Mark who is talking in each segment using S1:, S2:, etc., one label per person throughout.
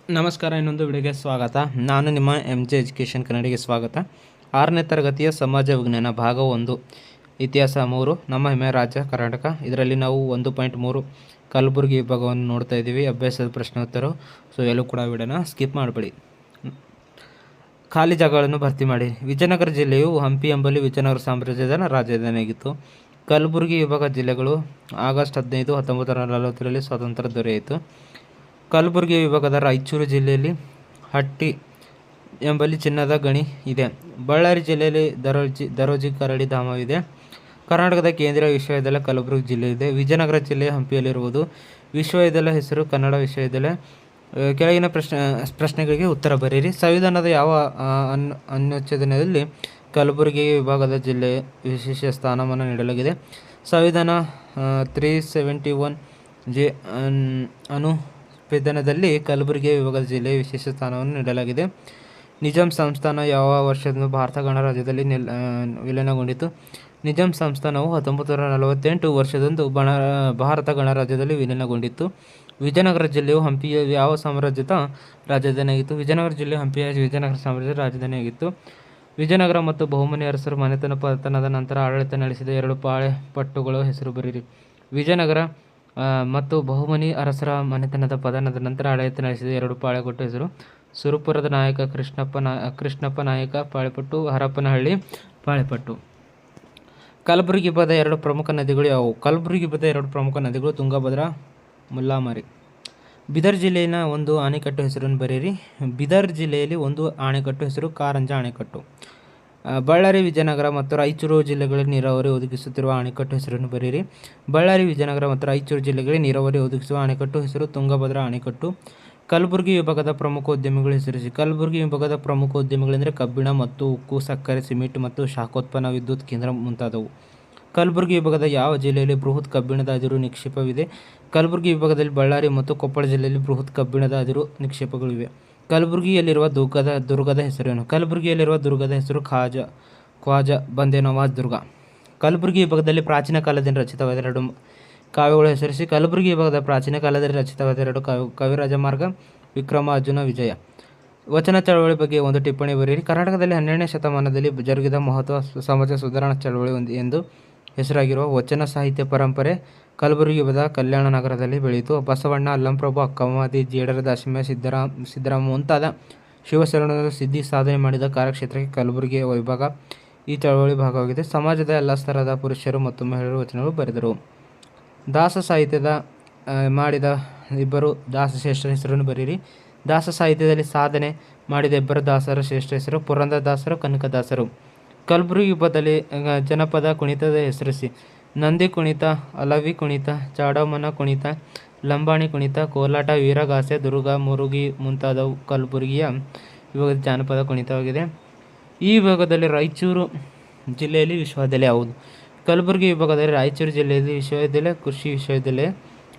S1: ನಮಸ್ಕಾರ, ಇನ್ನೊಂದು ವಿಡಿಯೋಗೆ ಸ್ವಾಗತ. ನಾನು ನಿಮ್ಮ MJ ಎಜುಕೇಷನ್ ಕನ್ನಡಿಗೆ ಸ್ವಾಗತ. 6ನೇ ತರಗತಿಯ ಸಮಾಜ ವಿಜ್ಞಾನ ಭಾಗ 1 ಇತಿಹಾಸ 3 ನಮ್ಮ ಹೆಮ್ಮೆಯ ರಾಜ್ಯ ಕರ್ನಾಟಕ. ಇದರಲ್ಲಿ ನಾವು 1.3 ಕಲಬುರಗಿ ವಿಭಾಗವನ್ನು ನೋಡ್ತಾ ಇದ್ದೀವಿ. ಅಭ್ಯಾಸದ ಪ್ರಶ್ನೋತ್ತರ. ಸೊ ಎಲ್ಲೂ ಕೂಡ ವಿಡಿಯೋನ ಸ್ಕಿಪ್ ಮಾಡಬೇಡಿ. ಖಾಲಿ ಜಾಗಗಳನ್ನು ಭರ್ತಿ ಮಾಡಿ. ವಿಜಯನಗರ ಜಿಲ್ಲೆಯು ಹಂಪಿ ಎಂಬಲ್ಲಿ ವಿಜಯನಗರ ಸಾಮ್ರಾಜ್ಯದ ರಾಜಧಾನಿಯಾಗಿತ್ತು. ಕಲಬುರಗಿ ವಿಭಾಗ ಜಿಲ್ಲೆಗಳು ಆಗಸ್ಟ್ 15, 1940ರಲ್ಲಿ ಸ್ವಾತಂತ್ರ್ಯ ದೊರೆಯಿತು. ಕಲಬುರಗಿ ವಿಭಾಗದ ರಾಯಚೂರು ಜಿಲ್ಲೆಯಲ್ಲಿ ಹಟ್ಟಿ ಎಂಬಲ್ಲಿ ಚಿನ್ನದ ಗಣಿ ಇದೆ. ಬಳ್ಳಾರಿ ಜಿಲ್ಲೆಯಲ್ಲಿ ದರೋಜಿ ಕರಡಿ ಧಾಮವಿದೆ. ಕರ್ನಾಟಕದ ಕೇಂದ್ರೀಯ ವಿಶ್ವವಿದ್ಯಾಲಯ ಕಲಬುರಗಿ ಜಿಲ್ಲೆಯಿದೆ. ವಿಜಯನಗರ ಜಿಲ್ಲೆಯ ಹಂಪಿಯಲ್ಲಿರುವುದು. ವಿಶ್ವವಿದ್ಯಾಲಯ ಹೆಸರು ಕನ್ನಡ ವಿಶ್ವವಿದ್ಯಾಲಯ. ಕೆಳಗಿನ ಪ್ರಶ್ನೆಗಳಿಗೆ ಉತ್ತರ ಬರೆಯಿರಿ. ಸಂವಿಧಾನದ ಯಾವ ಅನುಚ್ಛೇದದಲ್ಲಿ ಕಲಬುರಗಿ ವಿಭಾಗದ ಜಿಲ್ಲೆಯ ವಿಶೇಷ ಸ್ಥಾನಮಾನ ನೀಡಲಾಗಿದೆ? ಸಂವಿಧಾನ 371J ಅನುಚ್ಛೇದದಲ್ಲಿ ಕಲಬುರಗಿ ವಿಭಾಗದ ಜಿಲ್ಲೆಯ ವಿಶೇಷ ಸ್ಥಾನವನ್ನು ನೀಡಲಾಗಿದೆ. ನಿಜಾಂ ಸಂಸ್ಥಾನ ಯಾವ ವರ್ಷದಂದು ಭಾರತ ಗಣರಾಜ್ಯದಲ್ಲಿ ವಿಲೀನಗೊಂಡಿತು? ನಿಜಾಂ ಸಂಸ್ಥಾನವು 1948 ವರ್ಷದಂದು ಭಾರತ ಗಣರಾಜ್ಯದಲ್ಲಿ ವಿಲೀನಗೊಂಡಿತ್ತು. ವಿಜಯನಗರ ಜಿಲ್ಲೆಯು ಹಂಪಿಯ ಯಾವ ಸಾಮ್ರಾಜ್ಯದ ರಾಜಧಾನಿಯಾಗಿತ್ತು? ವಿಜಯನಗರ ಜಿಲ್ಲೆಯು ಹಂಪಿಯ ವಿಜಯನಗರ ಸಾಮ್ರಾಜ್ಯದ ರಾಜಧಾನಿಯಾಗಿತ್ತು. ವಿಜಯನಗರ ಮತ್ತು ಬಹುಮನಿ ಅರಸರು ಮನೆತನ ಪತನದ ನಂತರ ಆಡಳಿತ ನಡೆಸಿದ 2 ಪಾಳೆಪಟ್ಟುಗಳ ಹೆಸರು ಬರೆಯಿರಿ. ವಿಜಯನಗರ ಮತ್ತು ಬಹುಮನಿ ಅರಸರ ಮನೆತನದ ಪತನದ ನಂತರ ಆಡಳಿತ ನಡೆಸಿದ 2 ಪಾಳೆಪಟ್ಟು ಹೆಸರು: ಸುರಪುರದ ನಾಯಕ ಕೃಷ್ಣಪ್ಪ ನಾಯಕ ಪಾಳೆಪಟ್ಟು, ಹರಪನಹಳ್ಳಿ ಪಾಳೆಪಟ್ಟು. ಕಲಬುರಗಿ ವಿಭಾಗದ 2 ಪ್ರಮುಖ ನದಿಗಳು ಯಾವುವು? ಕಲಬುರಗಿ ವಿಭಾಗದ 2 ಪ್ರಮುಖ ನದಿಗಳು ತುಂಗಭದ್ರಾ, ಮುಲ್ಲಾಮಾರಿ. ಬೀದರ್ ಜಿಲ್ಲೆಯ ಒಂದು ಅಣೆಕಟ್ಟು ಹೆಸರನ್ನು ಬರೆಯಿರಿ. ಬೀದರ್ ಜಿಲ್ಲೆಯಲ್ಲಿ ಒಂದು ಅಣೆಕಟ್ಟು ಹೆಸರು ಕಾರಂಜ ಅಣೆಕಟ್ಟು. ಬಳ್ಳಾರಿ, ವಿಜಯನಗರ ಮತ್ತು ರಾಯಚೂರು ಜಿಲ್ಲೆಗಳಿಗೆ ನೀರಾವರಿ ಒದಗಿಸುತ್ತಿರುವ ಅಣೆಕಟ್ಟು ಹೆಸರನ್ನು ಬರೆಯಿರಿ. ಬಳ್ಳಾರಿ, ವಿಜಯನಗರ ಮತ್ತು ರಾಯಚೂರು ಜಿಲ್ಲೆಗಳಿಗೆ ನೀರಾವರಿ ಒದಗಿಸುವ ಅಣೆಕಟ್ಟು ಹೆಸರು ತುಂಗಭದ್ರಾ ಅಣೆಕಟ್ಟು. ಕಲಬುರಗಿ ವಿಭಾಗದ ಪ್ರಮುಖ ಉದ್ಯಮಿಗಳು ಹೆಸರಿಸಿ. ಕಲಬುರಗಿ ವಿಭಾಗದ ಪ್ರಮುಖ ಉದ್ಯಮಿಗಳೆಂದರೆ ಕಬ್ಬಿಣ ಮತ್ತು ಉಕ್ಕು, ಸಕ್ಕರೆ, ಸಿಮೆಂಟ್ ಮತ್ತು ಶಾಖೋತ್ಪನ್ನ, ವಿದ್ಯುತ್ ಕೇಂದ್ರ ಮುಂತಾದವು. ಕಲಬುರಗಿ ವಿಭಾಗದ ಯಾವ ಜಿಲ್ಲೆಯಲ್ಲಿ ಬೃಹತ್ ಕಬ್ಬಿಣದ ಅದಿರು ನಿಕ್ಷೇಪವಿದೆ? ಕಲಬುರಗಿ ವಿಭಾಗದಲ್ಲಿ ಬಳ್ಳಾರಿ ಮತ್ತು ಕೊಪ್ಪಳ ಜಿಲ್ಲೆಯಲ್ಲಿ ಬೃಹತ್ ಕಬ್ಬಿಣದ ಅದಿರು ನಿಕ್ಷೇಪಗಳಿವೆ. ಕಲಬುರಗಿಯಲ್ಲಿರುವ ದುರ್ಗದ ಹೆಸರೇನು? ಕಲಬುರಗಿಯಲ್ಲಿರುವ ದುರ್ಗದ ಹೆಸರು ಖ್ವಾಜಾ ಬಂದೇನವಾಜ್ ದುರ್ಗ. ಕಲಬುರಗಿ ವಿಭಾಗದಲ್ಲಿ ಪ್ರಾಚೀನ ಕಾಲದಲ್ಲಿ ರಚಿತವಾದ 2 ಕಾವ್ಯಗಳು ಹೆಸರಿಸಿ. ಕಲಬುರಗಿ ವಿಭಾಗದ ಪ್ರಾಚೀನ ಕಾಲದಲ್ಲಿ ರಚಿತವಾದ 2 ಕವಿರಾಜ ಮಾರ್ಗ, ವಿಕ್ರಮಾರ್ಜುನ ವಿಜಯ. ವಚನ ಚಳವಳಿ ಬಗ್ಗೆ ಒಂದು ಟಿಪ್ಪಣಿ ಬರೆಯಿರಿ. ಕರ್ನಾಟಕದಲ್ಲಿ 12ನೇ ಶತಮಾನದಲ್ಲಿ ಜರುಗಿದ ಮಹತ್ವ ಸಮಾಜ ಸುಧಾರಣಾ ಚಳವಳಿ ಎಂದು ಹೆಸರಾಗಿರುವ ವಚನ ಸಾಹಿತ್ಯ ಪರಂಪರೆ ಕಲಬುರಗಿ ವಿಭಾಗದ ಕಲ್ಯಾಣ ನಗರದಲ್ಲಿ ಬೆಳೆಯಿತು. ಬಸವಣ್ಣ, ಅಲ್ಲಂಪ್ರಭು, ಅಕ್ಕಮಹಾದೇವಿ, ಜೇಡರ ದಾಸಿಮಯ್ಯ, ಸಿದ್ದರಾಮ ಮುಂತಾದ ಶಿವಶರಣರು ಸಿದ್ಧಿ ಸಾಧನೆ ಮಾಡಿದ ಕಾರ್ಯಕ್ಷೇತ್ರಕ್ಕೆ ಕಲಬುರಗಿ ವಿಭಾಗ ಈ ಚಳವಳಿ ಭಾಗವಾಗಿದೆ. ಸಮಾಜದ ಎಲ್ಲ ಸ್ತರದ ಪುರುಷರು ಮತ್ತು ಮಹಿಳೆಯರು ವಚನಗಳು ಬರೆದರು. ದಾಸ ಸಾಹಿತ್ಯದ ಮಾಡಿದ 2 ದಾಸಶ್ರೇಷ್ಠರ ಹೆಸರನ್ನು ಬರೆಯಿರಿ. ದಾಸ ಸಾಹಿತ್ಯದಲ್ಲಿ ಸಾಧನೆ ಮಾಡಿದ 2 ದಾಸರ ಶ್ರೇಷ್ಠ ಹೆಸರು: ಪುರಂದರದಾಸರು, ಕನಕದಾಸರು. ಕಲಬುರಗಿ ವಿಭಾಗದಲ್ಲಿ ಜನಪದ ಕುಣಿತದ ಹೆಸರಿಸಿ. ನಂದಿ ಕುಣಿತ, ಅಲವಿ ಕುಣಿತ, ಚಾಡಮನ ಕುಣಿತ, ಲಂಬಾಣಿ ಕುಣಿತ, ಕೋಲಾಟ, ವೀರಗಾಸೆ, ದುರ್ಗ ಮುರುಗಿ ಮುಂತಾದವು ಕಲಬುರಗಿಯ ವಿಭಾಗದ ಜಾನಪದ ಕುಣಿತವಾಗಿದೆ. ಈ ವಿಭಾಗದಲ್ಲಿ ರಾಯಚೂರು ಜಿಲ್ಲೆಯಲ್ಲಿ ವಿಶ್ವವಿದ್ಯಾಲಯ ಯಾವುದು? ಕಲಬುರಗಿ ವಿಭಾಗದಲ್ಲಿ ರಾಯಚೂರು ಜಿಲ್ಲೆಯಲ್ಲಿ ವಿಶ್ವವಿದ್ಯಾಲಯ ಕೃಷಿ ವಿಶ್ವವಿದ್ಯಾಲಯ.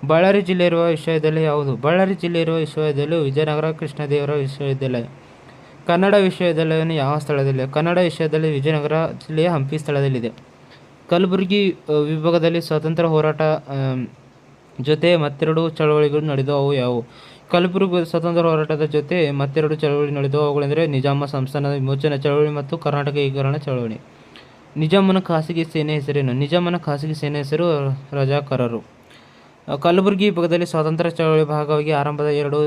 S1: ಬಳ್ಳಾರಿ ಜಿಲ್ಲೆ ಇರುವ ವಿಶ್ವವಿದ್ಯಾಲಯ ಯಾವುದು? ಬಳ್ಳಾರಿ ಜಿಲ್ಲೆ ಇರುವ ವಿಶ್ವವಿದ್ಯಾಲಯವು ವಿಜಯನಗರ ಕೃಷ್ಣದೇವರಾಯ ವಿಶ್ವವಿದ್ಯಾಲಯ. ಕನ್ನಡ ವಿಶ್ವವಿದ್ಯಾಲಯವನ್ನು ಯಾವ ಸ್ಥಳದಲ್ಲಿದೆ? ಕನ್ನಡ ವಿಶ್ವವಿದ್ಯಾಲಯ ವಿಜಯನಗರ ಜಿಲ್ಲೆಯ ಹಂಪಿ ಸ್ಥಳದಲ್ಲಿದೆ. ಕಲಬುರಗಿ ವಿಭಾಗದಲ್ಲಿ ಸ್ವಾತಂತ್ರ್ಯ ಹೋರಾಟ ಜೊತೆ ಮತ್ತೆರಡು ಚಳವಳಿಗಳು ನಡೆದವು. ಅವು ಯಾವುವು? ಕಲಬುರಗಿ ಸ್ವಾತಂತ್ರ್ಯ ಹೋರಾಟದ ಜೊತೆ ಮತ್ತೆರಡು ಚಳವಳಿ ನಡೆದವು. ಅವುಗಳೆಂದರೆ ನಿಜಾಮ ಸಂಸ್ಥಾನದ ವಿಮೋಚನಾ ಚಳವಳಿ ಮತ್ತು ಕರ್ನಾಟಕ ಏಕೀಕರಣ ಚಳವಳಿ. ನಿಜಾಮನ ಖಾಸಗಿ ಸೇನೆ ಹೆಸರೇನು? ನಿಜಾಮನ ಖಾಸಗಿ ಸೇನೆ ಹೆಸರು ರಜಾಕರರು. ಕಲಬುರಗಿ ವಿಭಾಗದಲ್ಲಿ ಸ್ವಾತಂತ್ರ್ಯ ಚಳವಳಿ ಭಾಗವಾಗಿ ಆರಂಭದ 2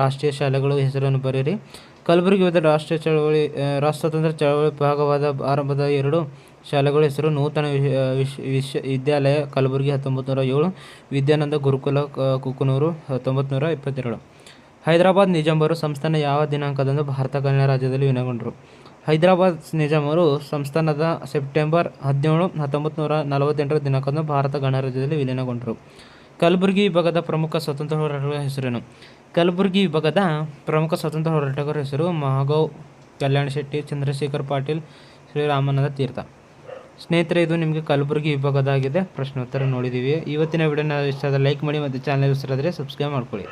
S1: ರಾಷ್ಟ್ರೀಯ ಶಾಲೆಗಳ ಹೆಸರನ್ನು ಬರೆಯಿರಿ. ಕಲಬುರಗಿ ವಿಭಾಗದ ಸ್ವಾತಂತ್ರ್ಯ ಚಳವಳಿ ಭಾಗವಾದ ಆರಂಭದ 2 ಶಾಲೆಗಳ ಹೆಸರು: ನೂತನ ವಿಶ್ವವಿದ್ಯಾಲಯ ಕಲಬುರಗಿ 1907, ವಿದ್ಯಾನಂದ ಗುರುಕುಲ ಕುಕನೂರು 1922. ಹೈದರಾಬಾದ್ ನಿಜಾಮರು ಸಂಸ್ಥಾನ ಯಾವ ದಿನಾಂಕದಂದು ಭಾರತ ಗಣರಾಜ್ಯದಲ್ಲಿ ವಿಲೀನಗೊಂಡರು? ಹೈದರಾಬಾದ್ ನಿಜಾಮರು ಸಂಸ್ಥಾನದ ಸೆಪ್ಟೆಂಬರ್ 17, 1948 ದಿನಾಂಕದಂದು ಭಾರತ ಗಣರಾಜ್ಯದಲ್ಲಿ ವಿಲೀನಗೊಂಡರು. ಕಲಬುರಗಿ ವಿಭಾಗದ ಪ್ರಮುಖ ಸ್ವಾತಂತ್ರ್ಯ ಹೋರಾಟಗಾರರ ಹೆಸರೇನು? ಕಲಬುರಗಿ ವಿಭಾಗದ ಪ್ರಮುಖ ಸ್ವಾತಂತ್ರ್ಯ ಹೋರಾಟಗಾರರ ಹೆಸರು: ಮಹಾಗಾವ್ ಕಲ್ಯಾಣ ಶೆಟ್ಟಿ, ಚಂದ್ರಶೇಖರ್ ಪಾಟೀಲ್, ಶ್ರೀರಾಮಾನಂದ ತೀರ್ಥ. ಸ್ನೇಹಿತರೆ, ಇದು ನಿಮಗೆ ಕಲಬುರಗಿ ವಿಭಾಗದಾಗಿದೆ. ಪ್ರಶ್ನೋತ್ತರ ನೋಡಿದ್ದೀವಿ. ಇವತ್ತಿನ ವಿಡಿಯೋನ ಇಷ್ಟ ಆದರೆ ಲೈಕ್ ಮಾಡಿ ಮತ್ತು ಚಾನಲ್ ಹೆಸರಾದರೆ ಸಬ್ಸ್ಕ್ರೈಬ್ ಮಾಡ್ಕೊಳ್ಳಿ.